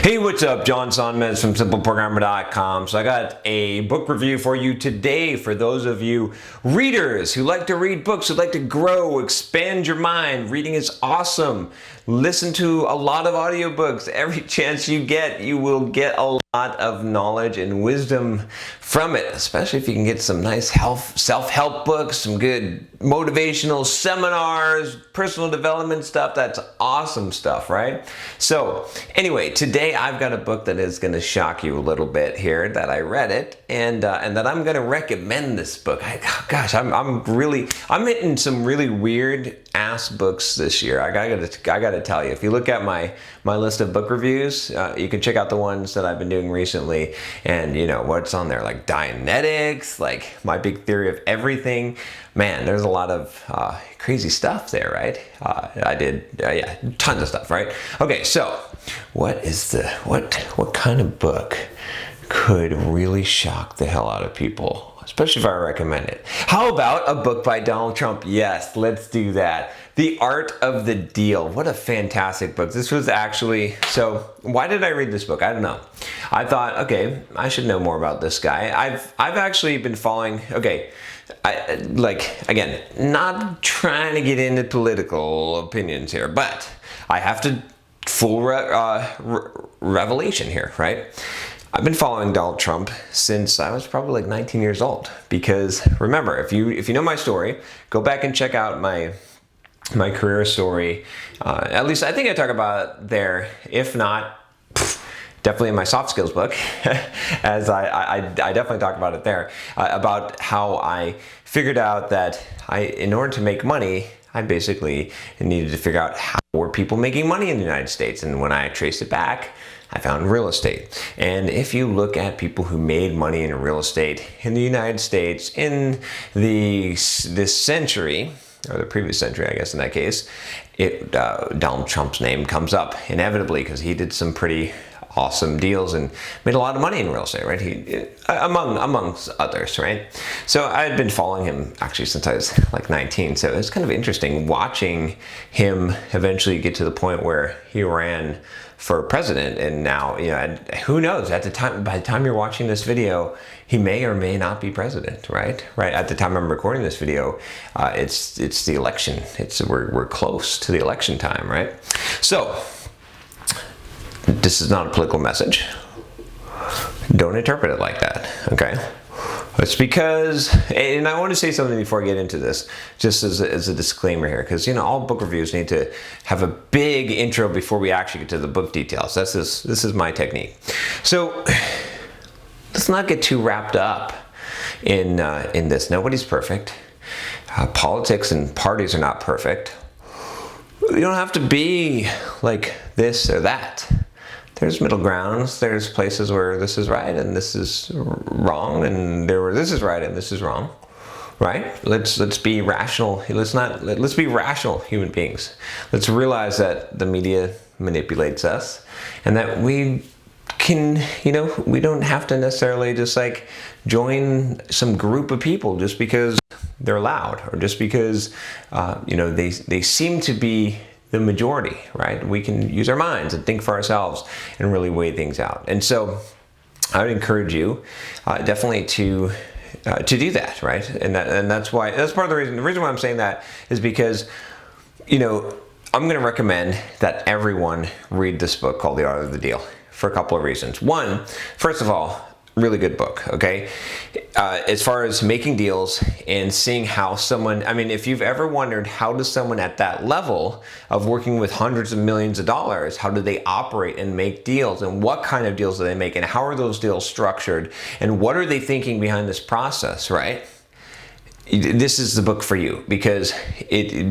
Hey, what's up? John Sonmez from simpleprogrammer.com. So I got a book review for you today for those of you readers who like to read books, who like to grow, expand your mind. Reading is awesome. Listen to a lot of audiobooks. Every chance you get, you will get a lot of knowledge and wisdom from it, especially if you can get some nice self-help books, some good motivational seminars, personal development stuff. That's awesome stuff, right? So anyway, today I've got a book that is going to shock you a little bit here, that I read it, and that I'm going to recommend this book. I'm hitting some really weird ass books this year. I gotta tell you, if you look at my list of book reviews, you can check out the ones that I've been doing recently, and you know what's on there, like Dianetics, like My Big Theory of Everything. Man, there's a lot of crazy stuff there, right? I did, yeah, tons of stuff, right? Okay, so what kind of book could really shock the hell out of people? Especially if I recommend it. How about a book by Donald Trump? Yes, let's do that. The Art of the Deal. What a fantastic book. This was actually, so why did I read this book? I don't know. I thought, okay, I should know more about this guy. I've actually been following, okay, again, not trying to get into political opinions here, but I have to, full revelation here, right? I've been following Donald Trump since I was probably like 19 years old, because remember, if you know my story, go back and check out my career story. At least I think I talk about it there. If not, definitely in my soft skills book, as I definitely talk about it there, about how I figured out that in order to make money, I basically needed to figure out how were people making money in the United States. And when I traced it back, I found real estate. And if you look at people who made money in real estate in the United States in this century, or the previous century, I guess in that case, Donald Trump's name comes up inevitably, because he did some pretty awesome deals and made a lot of money in real estate, right? He, amongst others, right? So I had been following him actually since I was like 19. So it's kind of interesting watching him eventually get to the point where he ran for president, and now, you know, who knows, by the time you're watching this video, he may or may not be president, right? At the time I'm recording this video, it's the election. We're close to the election time, right? So this is not a political message. Don't interpret it like that, okay? It's because, and I want to say something before I get into this, just as a disclaimer here, because, you know, all book reviews need to have a big intro before we actually get to the book details. This is my technique. So let's not get too wrapped up in this. Nobody's perfect. Politics and parties are not perfect. You don't have to be like this or that. There's middle grounds. There's places where this is right and this is wrong, and where this is right and this is wrong, right? Let's be rational. Let's be rational human beings. Let's realize that the media manipulates us, and that we can, you know, we don't have to necessarily just like join some group of people just because they're loud, or just because you know, they seem to be the majority, right? We can use our minds and think for ourselves and really weigh things out. And so I would encourage you definitely to do that, right? And that's part of the reason. The reason why I'm saying that is because, you know, I'm going to recommend that everyone read this book called The Art of the Deal for a couple of reasons. One, first of all, really good book, okay? As far as making deals and seeing how someone, I mean, if you've ever wondered how does someone at that level of working with hundreds of millions of dollars, how do they operate and make deals, and what kind of deals do they make, and how are those deals structured, and what are they thinking behind this process, right? This is the book for you, because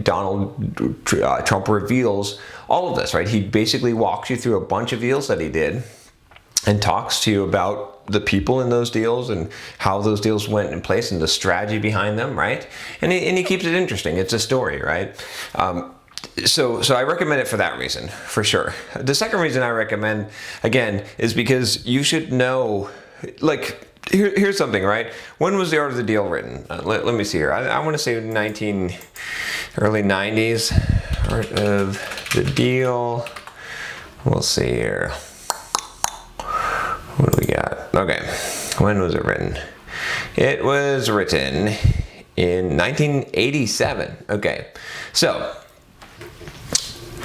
Donald Trump reveals all of this, right? He basically walks you through a bunch of deals that he did and talks to you about the people in those deals and how those deals went in place and the strategy behind them, right? And he keeps it interesting. It's a story, right? So I recommend it for that reason, for sure. The second reason I recommend, again, is because you should know, like, here's something, right? When was The Art of the Deal written? Let me see here. I want to say early 90s. Art of the Deal. We'll see here. Okay, when was it written? It was written in 1987. Okay, so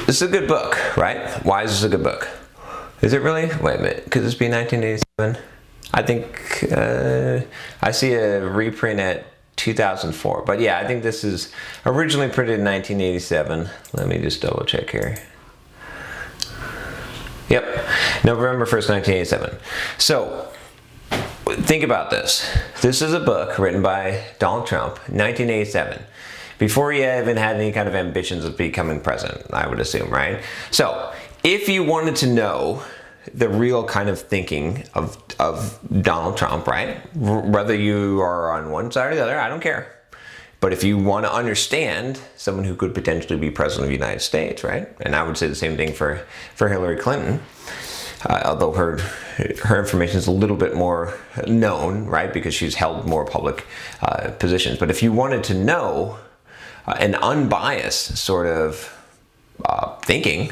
this is a good book, right? Why is this a good book? Is it really? Wait a minute, could this be 1987? I think I see a reprint at 2004, but yeah, I think this is originally printed in 1987. Let me just double check here. Yep, November 1st, 1987. So think about this. This is a book written by Donald Trump, 1987, before he even had any kind of ambitions of becoming president, I would assume, right? So if you wanted to know the real kind of thinking of Donald Trump, right? Whether you are on one side or the other, I don't care. But if you want to understand someone who could potentially be president of the United States, right? And I would say the same thing for Hillary Clinton, although her information is a little bit more known, right? Because she's held more public positions. But if you wanted to know an unbiased sort of thinking,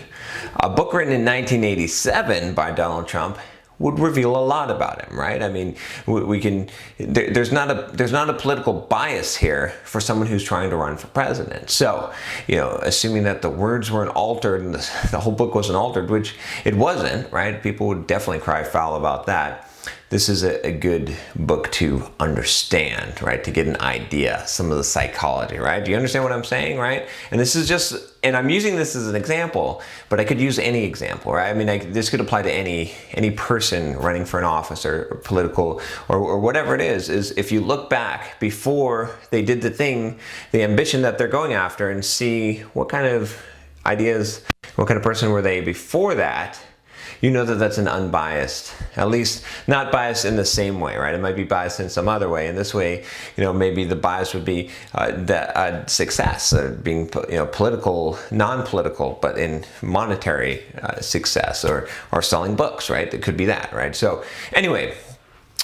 a book written in 1987 by Donald Trump would reveal a lot about him, right? I mean, we can. There's not a political bias here for someone who's trying to run for president. So, you know, assuming that the words weren't altered and the whole book wasn't altered, which it wasn't, right? People would definitely cry foul about that. This is a good book to understand, right? To get an idea, some of the psychology, right? Do you understand what I'm saying, right? And this is just, and I'm using this as an example, but I could use any example, right? I mean, this could apply to any person running for an office or political or whatever it is if you look back before they did the thing, the ambition that they're going after, and see what kind of ideas, what kind of person were they before that, you know that that's an unbiased, at least not biased in the same way, right? It might be biased in some other way. In this way, you know, maybe the bias would be success, being, you know, political, non-political, but in monetary success, or selling books, right? It could be that, right? So anyway,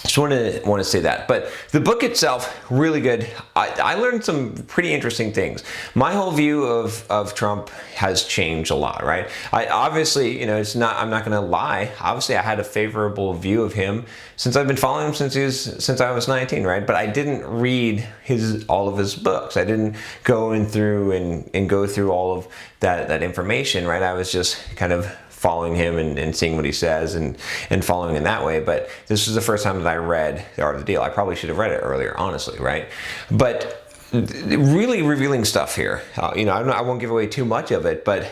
just want to say that. But the book itself, really good. I learned some pretty interesting things. My whole view of Trump has changed a lot, right? Obviously, you know, I'm not going to lie. Obviously, I had a favorable view of him since I've been following him since I was 19, right? But I didn't read all of his books. I didn't go through and go through all of that information, right? I was just kind of following him and seeing what he says and following in that way. But this was the first time that I read The Art of the Deal. I probably should have read it earlier, honestly, right? But really revealing stuff here. You know, I won't give away too much of it, but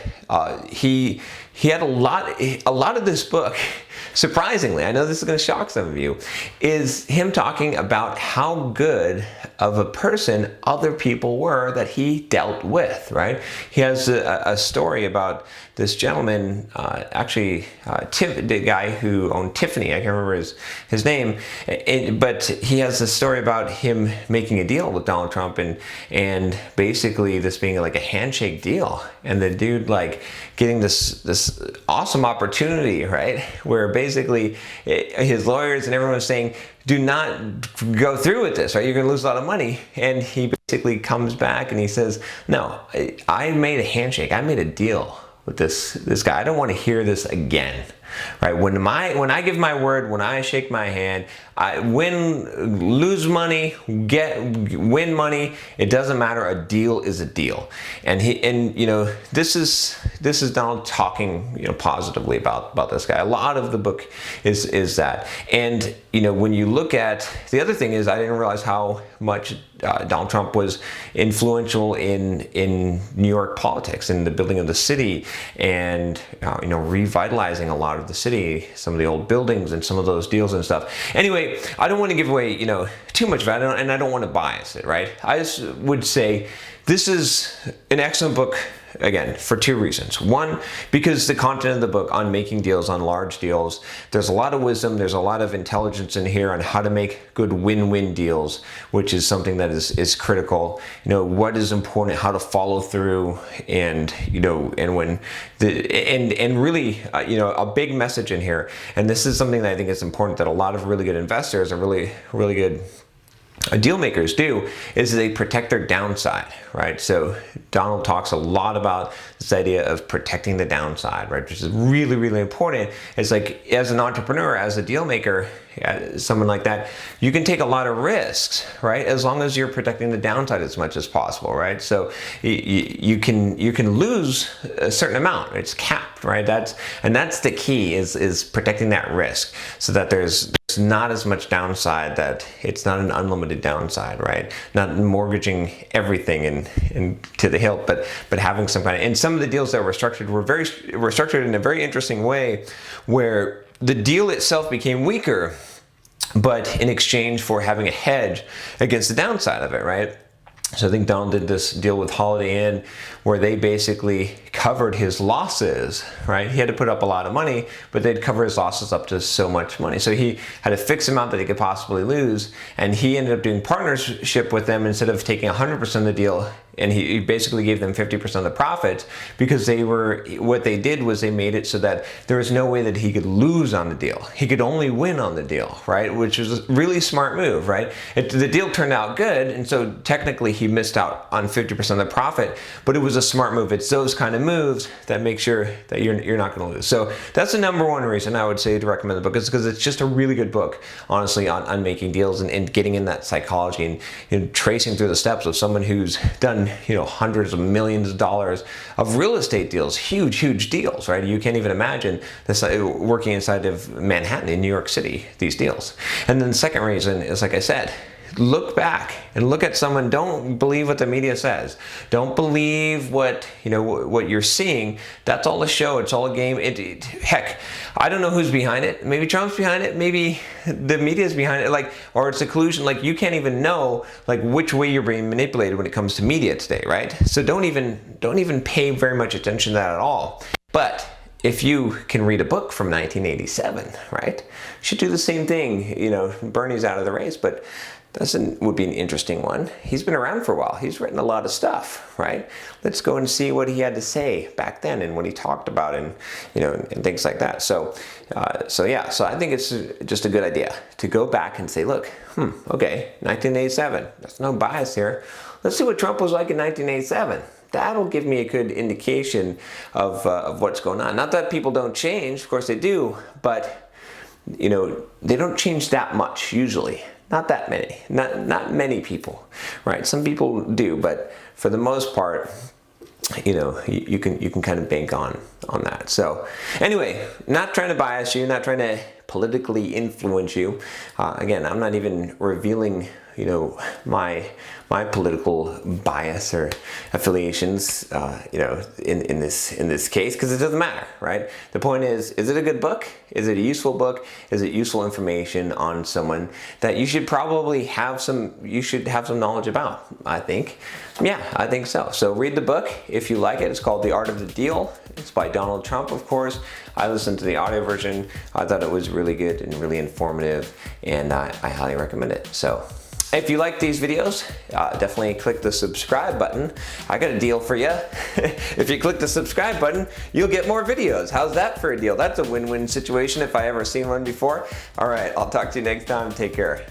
he had a lot of this book. Surprisingly, I know this is going to shock some of you, is him talking about how good of a person other people were that he dealt with, right? He has a story about this gentleman, the guy who owned Tiffany, I can't remember his name, but he has a story about him making a deal with Donald Trump and basically this being like a handshake deal, and the dude like getting this awesome opportunity, right? Where basically his lawyers and everyone was saying, do not go through with this, right? You're going to lose a lot of money. And he basically comes back and he says, no, I made a handshake. I made a deal with this guy. I don't want to hear this again, right? When I give my word, when I shake my hand, I lose money, win money. It doesn't matter. A deal is a deal. And you know, this is Donald talking, you know, positively about this guy. A lot of the book is that. And you know, when you look at the other thing is, I didn't realize how much Donald Trump was influential in New York politics, in the building of the city, and you know, revitalizing a lot of the city, some of the old buildings and some of those deals and stuff. Anyway, I don't want to give away, you know, too much of it, and I don't want to bias it, right? I just would say this is an excellent book, again, for two reasons. One, because the content of the book on making deals, on large deals, there's a lot of wisdom, there's a lot of intelligence in here on how to make good win-win deals, which is something that is critical. You know, what is important, how to follow through, and, you know, and when and really, you know, a big message in here, and this is something that I think is important that a lot of really good investors are really good deal makers do, is they protect their downside, right? So Donald talks a lot about this idea of protecting the downside, right? Which is really important. It's like, as an entrepreneur, as a deal maker, someone like that, you can take a lot of risks, right? As long as you're protecting the downside as much as possible, right? So you can lose a certain amount. It's capped, right? That's the key is protecting that risk so that there's not as much downside, that it's not an unlimited downside, right? Not mortgaging everything and to the hilt, but having some kind of, and some of the deals that were structured were structured in a very interesting way where the deal itself became weaker, but in exchange for having a hedge against the downside of it, right? So I think Donald did this deal with Holiday Inn where they basically covered his losses, right? He had to put up a lot of money, but they'd cover his losses up to so much money. So he had a fixed amount that he could possibly lose, and he ended up doing partnership with them instead of taking 100% of the deal, and he basically gave them 50% of the profits because what they did was they made it so that there was no way that he could lose on the deal. He could only win on the deal, right? Which was a really smart move, right? The deal turned out good, and so technically he missed out on 50% of the profit, but it was a smart move. It's those kind of moves that make sure that you're not going to lose. So that's the number one reason I would say to recommend the book, is because it's just a really good book, honestly, on making deals and getting in that psychology and tracing through the steps of someone who's done hundreds of millions of dollars of real estate deals, huge deals, right? You can't even imagine this working inside of Manhattan in New York City, these deals. And then the second reason is, like I said, look back and look at someone. Don't believe what the media says. Don't believe what you're seeing. That's all a show. It's all a game. Heck, I don't know who's behind it. Maybe Trump's behind it. Maybe the media's behind it. Or it's a collusion. You can't even know which way you're being manipulated when it comes to media today, right? So don't even pay very much attention to that at all. But if you can read a book from 1987, right, you should do the same thing. Bernie's out of the race, but would be an interesting one. He's been around for a while. He's written a lot of stuff, right? Let's go and see what he had to say back then and what he talked about and things like that. So I think it's just a good idea to go back and say, look, okay, 1987. There's no bias here. Let's see what Trump was like in 1987. That'll give me a good indication of what's going on. Not that people don't change, of course they do, but they don't change that much usually. Not that many, not many people, right? Some people do, but for the most part, you can kind of bank on that. So anyway, not trying to bias you, not trying to politically influence you. Again, I'm not even revealing my political bias or affiliations, in this case, because it doesn't matter, right? The point is it a good book? Is it a useful book? Is it useful information on someone that you should probably have some knowledge about? I think, yeah, I think so. So read the book if you like it. It's called The Art of the Deal. It's by Donald Trump, of course. I listened to the audio version. I thought it was really good and really informative, and I highly recommend it. So if you like these videos, definitely click the subscribe button. I got a deal for you. If you click the subscribe button, you'll get more videos. How's that for a deal? That's a win-win situation if I ever seen one before. All right, I'll talk to you next time. Take care.